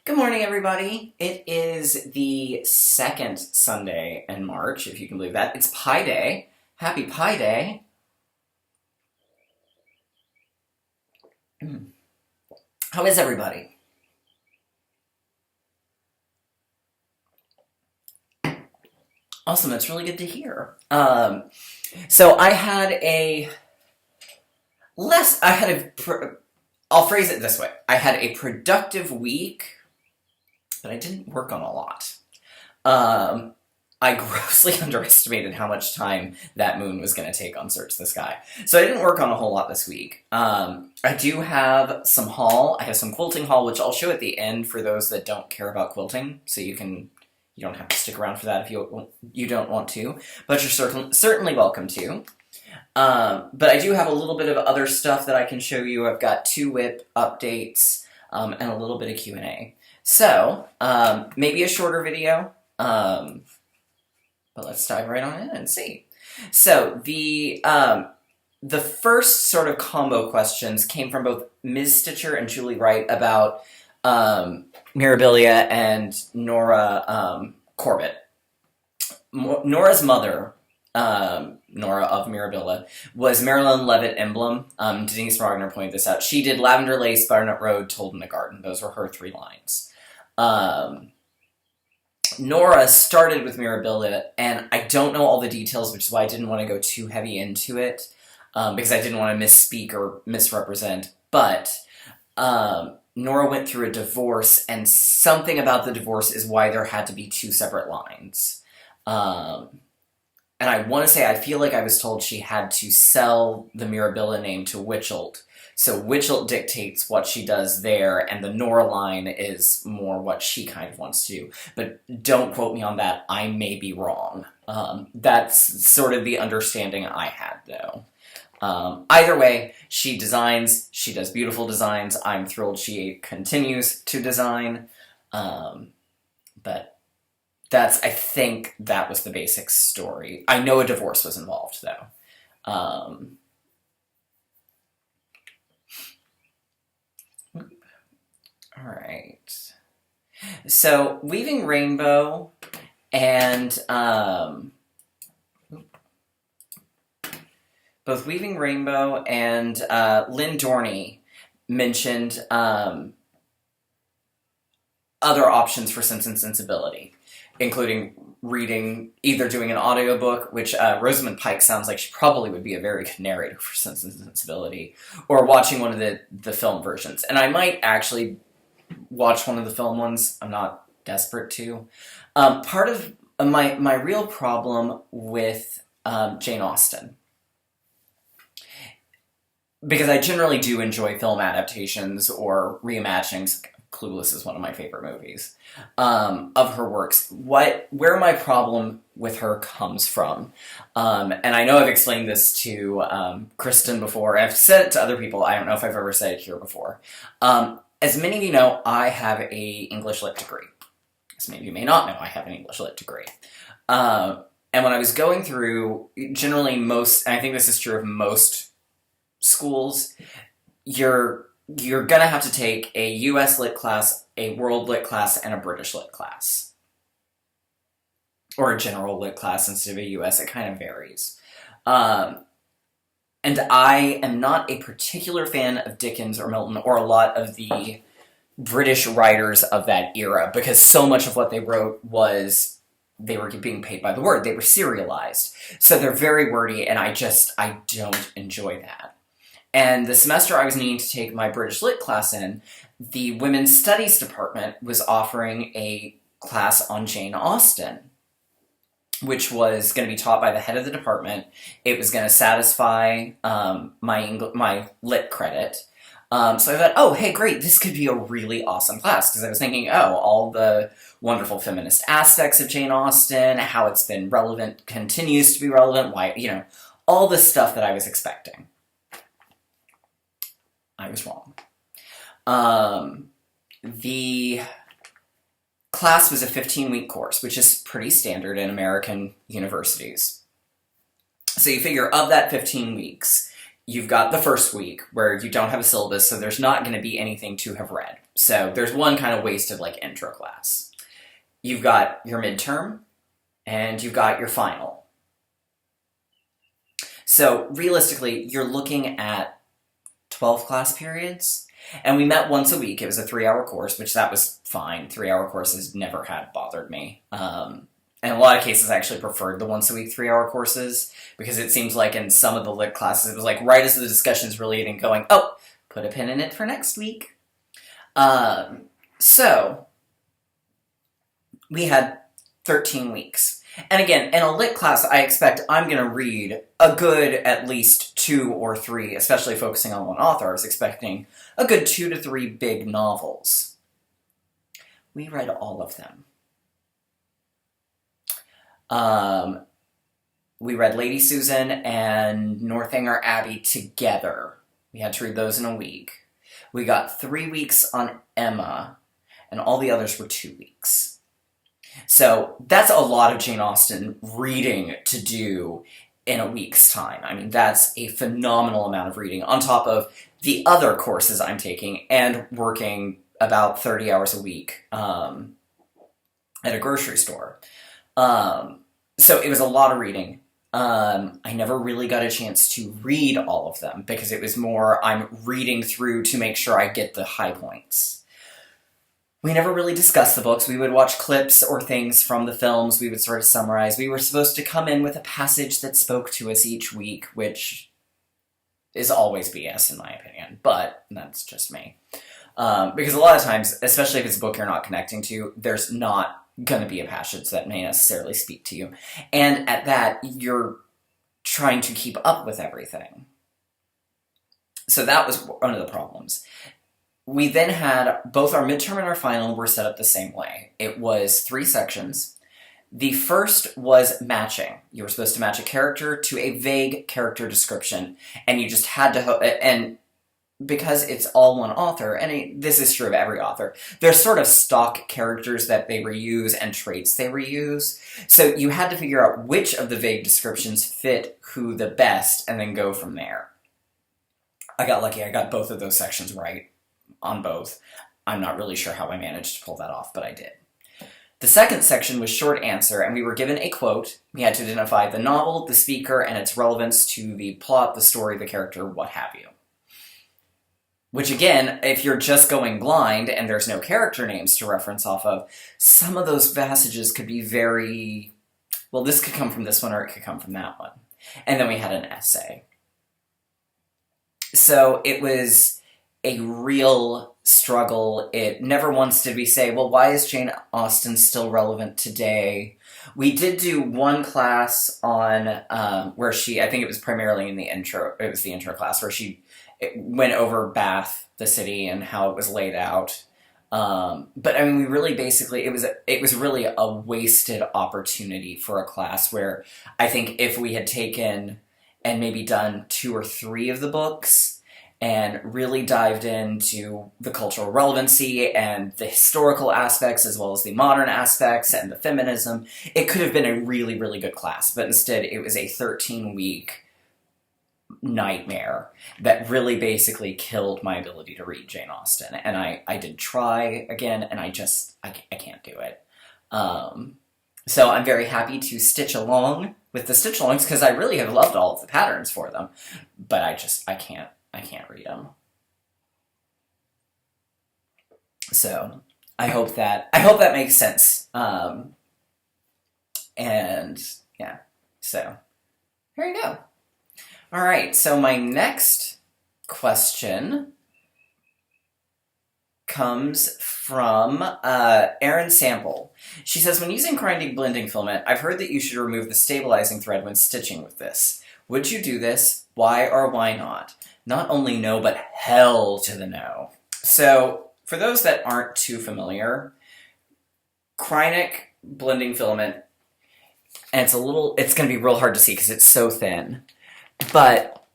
Good morning, everybody. It is the second Sunday in March, if you can believe that. It's Pi Day. Happy Pi Day. How is everybody? Awesome, that's really good to hear. So I had a less, I had a, I'll phrase it this way. I had a productive week, but I didn't work on a lot. I grossly underestimated how much time that moon was going to take on Search the Sky. So I didn't work on a whole lot this week. I do have some haul. I have some quilting haul, which I'll show at the end for those that don't care about quilting, so you don't have to stick around for that if you don't want to, but you're certainly welcome to. But I do have a little bit of other stuff that I can show you. I've got 2 WIP updates and a little bit of Q&A. So, maybe a shorter video, but let's dive right on in and see. So, the first sort of combo questions came from both Ms. Stitcher and Julie Wright about Mirabilia and Nora Corbett. Nora's mother, Nora of Mirabilia, was Marilyn Levitt Emblem. Denise Wagner pointed this out. She did Lavender Lace, Butternut Road, Told in the Garden. Those were her 3 lines. Nora started with Mirabilia, and I don't know all the details, which is why I didn't want to go too heavy into it, because I didn't want to misspeak or misrepresent, but Nora went through a divorce, and something about the divorce is why there had to be 2 separate lines. And I want to say, I feel like I was told she had to sell the Mirabilia name to Witchelt. So Witchelt dictates what she does there, and the Nora line is more what she kind of wants to do. But don't quote me on that, I may be wrong. That's sort of the understanding I had, though. Either way, she designs, she does beautiful designs. I'm thrilled she continues to design. But I think that was the basic story. I know a divorce was involved, though. Alright. So, Weaving Rainbow and, both Weaving Rainbow and Lynn Dorney mentioned other options for Sense and Sensibility, including either doing an audiobook, which Rosamund Pike sounds like she probably would be a very good narrator for Sense and Sensibility, or watching one of the film versions. And I might actually watch one of the film ones. I'm not desperate to. Part of my real problem with Jane Austen, because I generally do enjoy film adaptations or reimaginings. Clueless is one of my favorite movies, of her works. Where my problem with her comes from, and I know I've explained this to Kristen before, I've said it to other people, I don't know if I've ever said it here before. As many of you know, I have a English Lit degree. As many of you may not know, I have an English Lit degree. And when I was going through, generally and I think this is true of most schools, you're gonna have to take a US Lit class, a World Lit class, and a British Lit class. Or a General Lit class instead of a US, it kind of varies. And I am not a particular fan of Dickens or Milton or a lot of the British writers of that era, because so much of what they wrote was they were being paid by the word. They were serialized. So they're very wordy, and I don't enjoy that. And the semester I was needing to take my British Lit class in, the Women's Studies department was offering a class on Jane Austen, which was going to be taught by the head of the department. It was going to satisfy my Lit credit. So I thought, oh, hey, great, this could be a really awesome class, because I was thinking, oh, all the wonderful feminist aspects of Jane Austen, how it's been relevant, continues to be relevant, why, all the stuff that I was expecting. I was wrong. The class was a 15-week course, which is pretty standard in American universities. So you figure, of that 15 weeks, you've got the first week where you don't have a syllabus, so there's not going to be anything to have read. So there's one kind of wasted, like, intro class. You've got your midterm, and you've got your final. So realistically, you're looking at 12 class periods, and we met once a week. It was a 3-hour course, which that was fine. 3-hour courses never had bothered me. In a lot of cases, I actually preferred the once-a-week 3-hour courses, because it seems like in some of the lit classes, it was like right as the discussion's really getting going, oh, put a pin in it for next week. So, we had 13 weeks. And again, in a lit class, I expect I'm going to read a good at least 2 or 3, especially focusing on one author. I was expecting a good 2 to 3 big novels. We read all of them. We read Lady Susan and Northanger Abbey together. We had to read those in a week. We got 3 weeks on Emma, and all the others were 2 weeks. So that's a lot of Jane Austen reading to do in a week's time. I mean, that's a phenomenal amount of reading, on top of the other courses I'm taking, and working about 30 hours a week at a grocery store. So it was a lot of reading. I never really got a chance to read all of them, because it was more I'm reading through to make sure I get the high points. We never really discussed the books. We would watch clips or things from the films. We would sort of summarize. We were supposed to come in with a passage that spoke to us each week, which is always BS in my opinion, but that's just me. Because a lot of times, especially if it's a book you're not connecting to, there's not going to be a passage that may necessarily speak to you. And at that, you're trying to keep up with everything. So that was one of the problems. We then had both our midterm and our final were set up the same way. It was 3 sections. The first was matching. You were supposed to match a character to a vague character description, and you just had to... and because it's all one author, and this is true of every author, there's sort of stock characters that they reuse and traits they reuse. So you had to figure out which of the vague descriptions fit who the best, and then go from there. I got lucky. I got both of those sections right on both. I'm not really sure how I managed to pull that off, but I did. The second section was short answer, and we were given a quote. We had to identify the novel, the speaker, and its relevance to the plot, the story, the character, what have you. Which again, if you're just going blind and there's no character names to reference off of, some of those passages could be very, well, this could come from this one or it could come from that one. And then we had an essay. So it was a real struggle. It never once did we say, well, why is Jane Austen still relevant today? We did do one class on where she, I think it was primarily in the intro, it was the intro class where she went over Bath, the city, and how it was laid out. But I mean, we really basically, it was really a wasted opportunity for a class where I think if we had taken and maybe done 2 or 3 of the books and really dived into the cultural relevancy and the historical aspects as well as the modern aspects and the feminism, it could have been a really, really good class. But instead, it was a 13-week nightmare that really basically killed my ability to read Jane Austen. And I did try again, and I can't do it. So I'm very happy to stitch along with the stitch-alongs, because I really have loved all of the patterns for them, but I can't read them. So I hope that makes sense. And yeah, so here you go. All right, so my next question comes from Erin Sample. She says, when using grinding blending filament, I've heard that you should remove the stabilizing thread when stitching with this. Would you do this? Why or why not? Not only no, but hell to the no. So, for those that aren't too familiar, Kreinik blending filament, and it's going to be real hard to see because it's so thin, but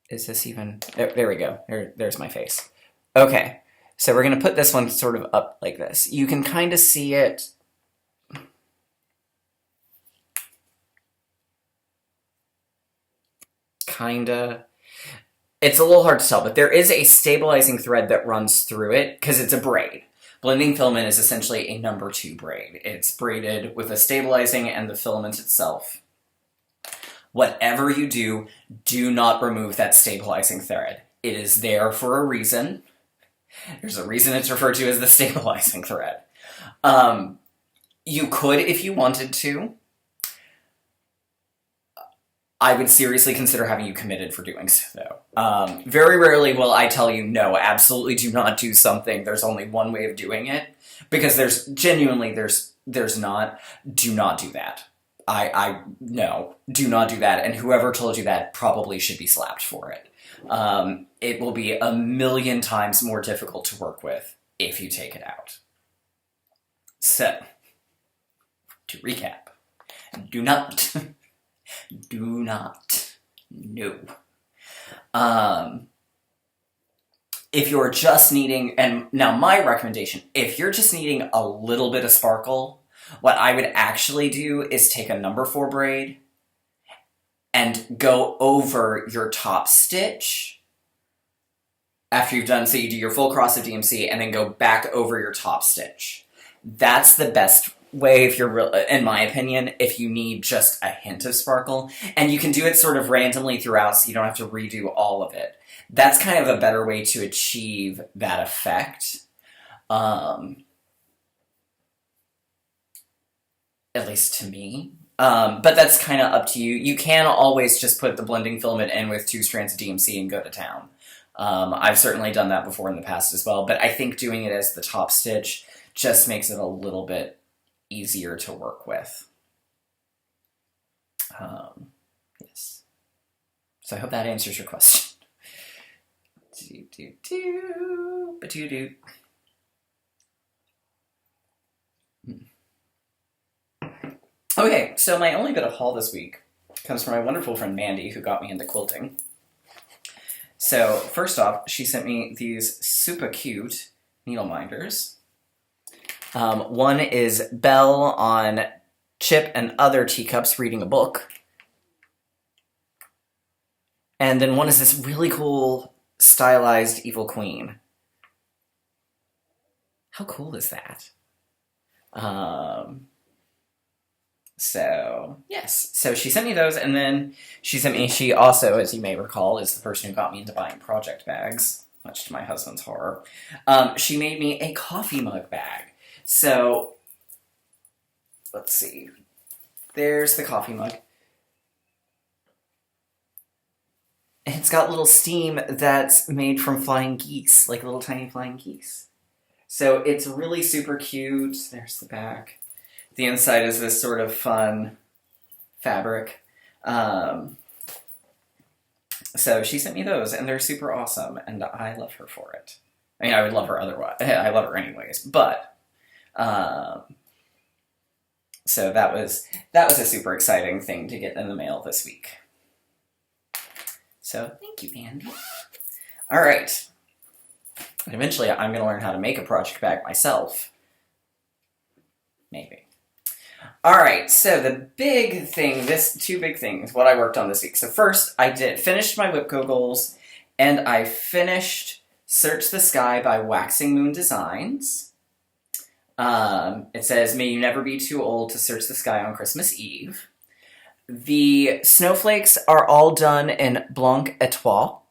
is this even, there we go, there's my face. Okay, so we're going to put this one sort of up like this. You can kind of see it. Kinda. It's a little hard to tell, but there is a stabilizing thread that runs through it because it's a braid. Blending filament is essentially a number 2 braid. It's braided with a stabilizing and the filament itself. Whatever you do, do not remove that stabilizing thread. It is there for a reason. There's a reason it's referred to as the stabilizing thread. You could, if you wanted to. I would seriously consider having you committed for doing so, though. Very rarely will I tell you, no, absolutely do not do something. There's only one way of doing it. Because there's not. Do not do that. No, do not do that. And whoever told you that probably should be slapped for it. It will be a million times more difficult to work with if you take it out. So, to recap, do not... Do not. No. If you're just needing, and now my recommendation, if you're just needing a little bit of sparkle, what I would actually do is take a number 4 braid and go over your top stitch after you've done, so you do your full cross of DMC and then go back over your top stitch. That's the best way, if you're in my opinion, if you need just a hint of sparkle, and you can do it sort of randomly throughout so you don't have to redo all of it. That's kind of a better way to achieve that effect. At least to me. But that's kind of up to you. You can always just put the blending filament in with 2 strands of DMC and go to town. I've certainly done that before in the past as well, but I think doing it as the top stitch just makes it a little bit easier to work with. Yes. So I hope that answers your question. Okay, so my only bit of haul this week comes from my wonderful friend Mandy, who got me into quilting. So first off, she sent me these super cute needle minders. One is Belle on Chip and Other Teacups reading a book. And then one is this really cool stylized Evil Queen. How cool is that? So, yes. So she sent me those, and then she also, as you may recall, is the person who got me into buying project bags, much to my husband's horror. She made me a coffee mug bag. So, let's see. There's the coffee mug. And it's got little steam that's made from flying geese, like little tiny flying geese. So it's really super cute. There's the back. The inside is this sort of fun fabric. So she sent me those, and they're super awesome, and I love her for it. I mean, I would love her otherwise. I love her anyways, but... so that was a super exciting thing to get in the mail this week. So thank you, Andy. All right. And eventually I'm going to learn how to make a project bag myself. Maybe. All right. So the big thing, two big things, what I worked on this week. So first I finished my WIPGO goals, and I finished Search the Sky by Waxing Moon Designs. It says, may you never be too old to search the sky on Christmas Eve. The snowflakes are all done in Blanc Etoile.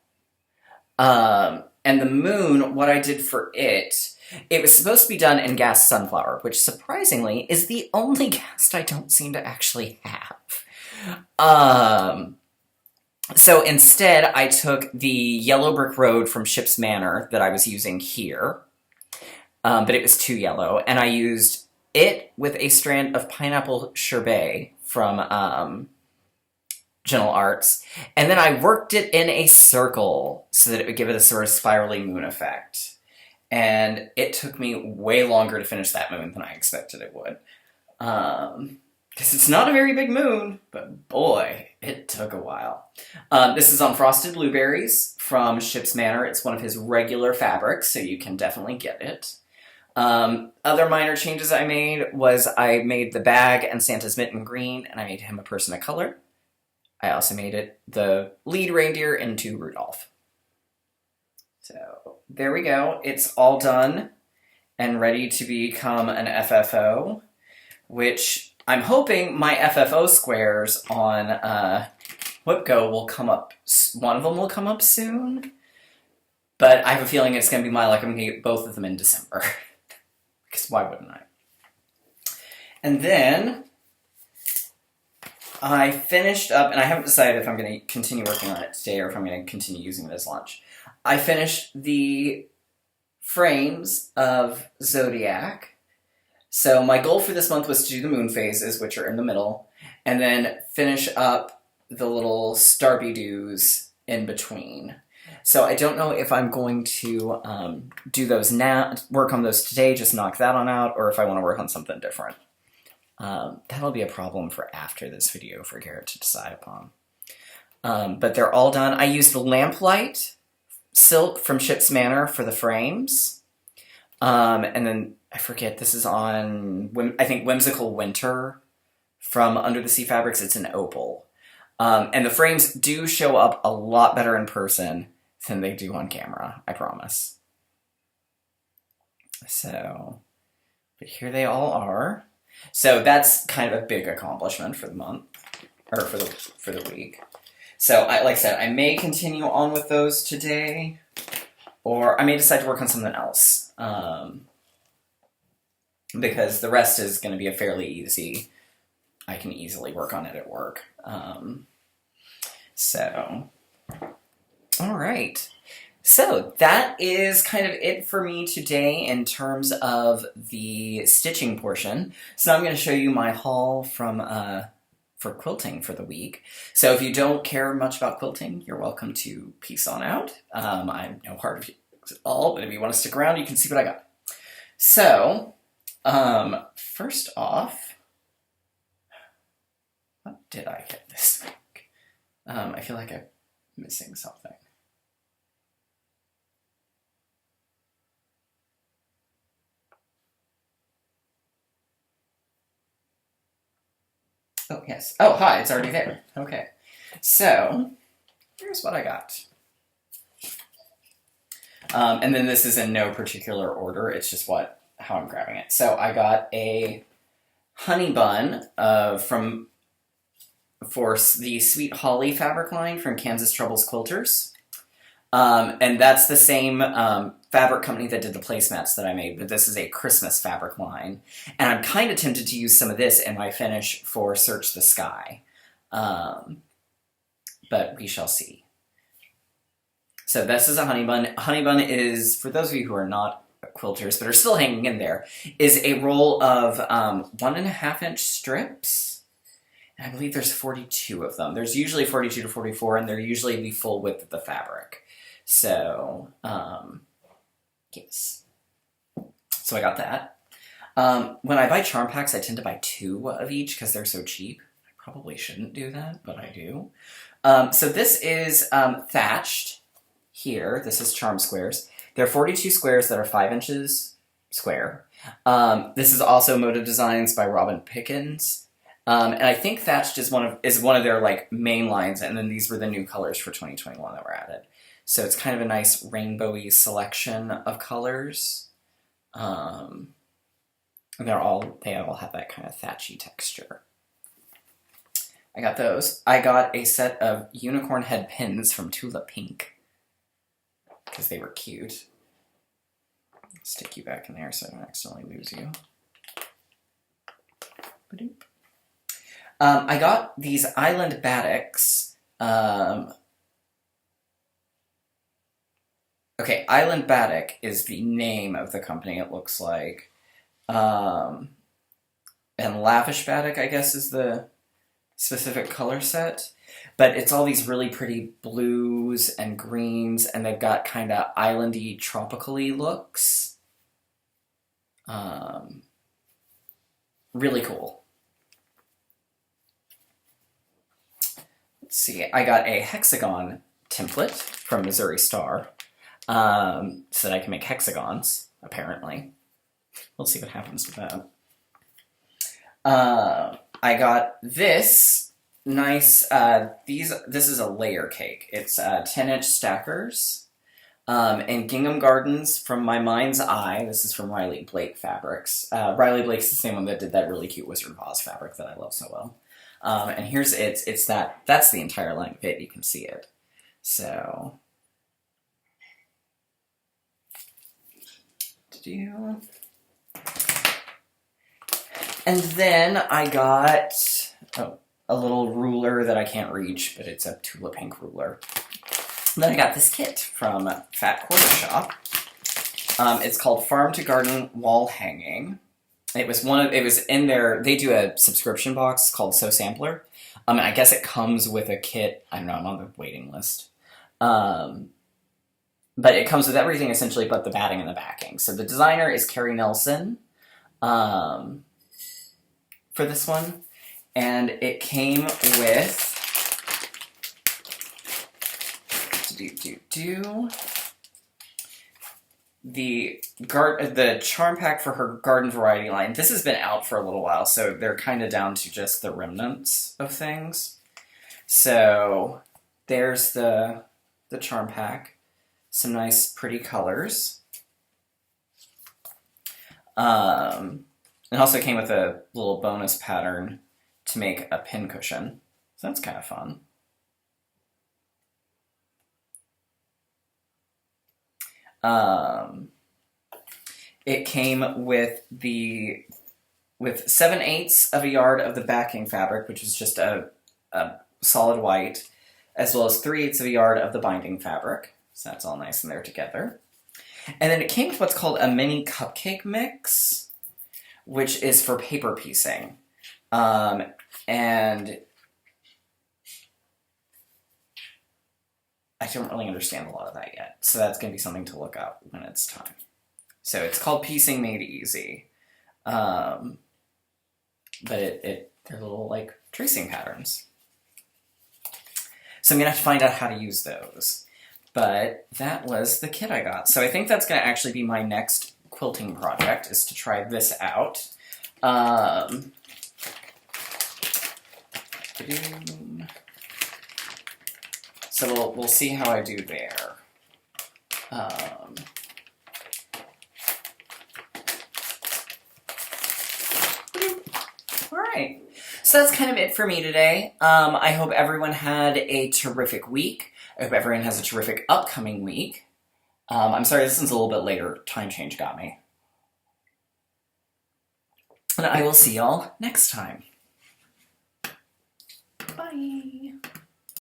And the moon, what I did for it was supposed to be done in Gas Sunflower, which surprisingly is the only gas I don't seem to actually have. So instead, I took the Yellow Brick Road from Ship's Manor that I was using here. But it was too yellow, and I used it with a strand of Pineapple Sherbet from Gentle Arts, and then I worked it in a circle so that it would give it a sort of spirally moon effect. And it took me way longer to finish that moon than I expected it would. Because it's not a very big moon, but boy, it took a while. This is on Frosted Blueberries from Ship's Manor. It's one of his regular fabrics, so you can definitely get it. Other minor changes I made was I made the bag and Santa's mitten green, and I made him a person of color. I also made it the lead reindeer into Rudolph. So there we go. It's all done and ready to become an FFO, which I'm hoping my FFO squares on WIPGO will come up. One of them will come up soon, but I have a feeling it's going to be my luck. I'm going to get both of them in December, because why wouldn't I? And then I finished up, and I haven't decided if I'm going to continue working on it today or if I'm going to continue using it as lunch. I finished the frames of Zodiac. So my goal for this month was to do the moon phases, which are in the middle, and then finish up the little Starby-Doos in between. So I don't know if I'm going to do those now, work on those today, just knock that on out, or if I want to work on something different. That'll be a problem for after this video for Garrett to decide upon. But they're all done. I used the Lamplight silk from Ship's Manor for the frames. And then, I forget, this is on, I think, Whimsical Winter from Under the Sea Fabrics. It's an opal. And the frames do show up a lot better in person than they do on camera, I promise. So, but here they all are. So that's kind of a big accomplishment for the month, or for the week. So, like I said, I may continue on with those today, or I may decide to work on something else, because the rest is going to be a fairly easy. I can easily work on it at work. So, all right. So that is kind of it for me today in terms of the stitching portion. So now I'm going to show you my haul from for quilting for the week. So if you don't care much about quilting, you're welcome to peace on out. I'm no part of it at all, but if you want to stick around, you can see what I got. So, first off, what did I get this week? I feel like I'm missing something. Oh, yes. Oh, hi, it's already there. Okay. So, here's what I got. And then this is in no particular order. It's just how I'm grabbing it. So I got a honey bun for the Sweet Holly fabric line from Kansas Troubles Quilters. And that's the same fabric company that did the placemats that I made, but this is a Christmas fabric line. And I'm kind of tempted to use some of this in my finish for Search the Sky. But we shall see. So this is a honey bun. Honey bun is, for those of you who are not quilters, but are still hanging in there, is a roll of 1.5 inch strips. And I believe there's 42 of them. There's usually 42 to 44, and they're usually the full width of the fabric. So, yes. So I got that. When I buy charm packs, I tend to buy 2 of each because they're so cheap. I probably shouldn't do that, but I do. So this is thatched here. This is charm squares. There are 42 squares that are 5 inches square. This is also Moda Designs by Robin Pickens. And I think thatched is one of their like main lines, and then these were the new colors for 2021 that were added. So it's kind of a nice rainbowy selection of colors. And they all have that kind of thatchy texture. I got those. I got a set of unicorn head pins from Tulip Pink because they were cute. Stick you back in there so I don't accidentally lose you. Ba-doop. I got these Island Batiks. Okay, Island Batik is the name of the company, it looks like. And Lavish Batik, I guess, is the specific color set. But it's all these really pretty blues and greens, and they've got kind of islandy, tropical-y looks. Really cool. Let's see, I got a hexagon template from Missouri Star, so that I can make hexagons, apparently. We'll see what happens with that. I got this nice, this is a layer cake. It's 10-inch stackers. And Gingham Gardens from My Mind's Eye. This is from Riley Blake Fabrics. Riley Blake's the same one that did that really cute Wizard of Oz fabric that I love so well. And here's that's the entire length of it. You can see it. So, and then I got a little ruler that I can't reach, but it's a Tula Pink ruler. And then I got this kit from Fat Quarter Shop. It's called Farm to Garden Wall Hanging. It was in there. They do a subscription box called So Sampler. And I guess it comes with a kit. I don't know. I'm on the waiting list. But it comes with everything essentially but the batting and the backing. So the designer is Carrie Nelson for this one. And it came with the charm pack for her garden variety line. This has been out for a little while, so they're kind of down to just the remnants of things. So there's the charm pack. Some nice pretty colors. It also came with a little bonus pattern to make a pin cushion. So that's kind of fun. It came with 7/8 of a yard of the backing fabric, which is just a solid white, as well as 3/8 of a yard of the binding fabric. So that's all nice in there together. And then it came with what's called a mini cupcake mix, which is for paper piecing. And I don't really understand a lot of that yet, so that's going to be something to look up when it's time. So it's called Piecing Made Easy. But they're little, like, tracing patterns. So I'm going to have to find out how to use those. But that was the kit I got. So I think that's going to actually be my next quilting project, is to try this out. So we'll see how I do there. All right. So that's kind of it for me today. I hope everyone had a terrific week. I hope everyone has a terrific upcoming week. I'm sorry, this one's a little bit later. Time change got me. And I will see y'all next time. Bye.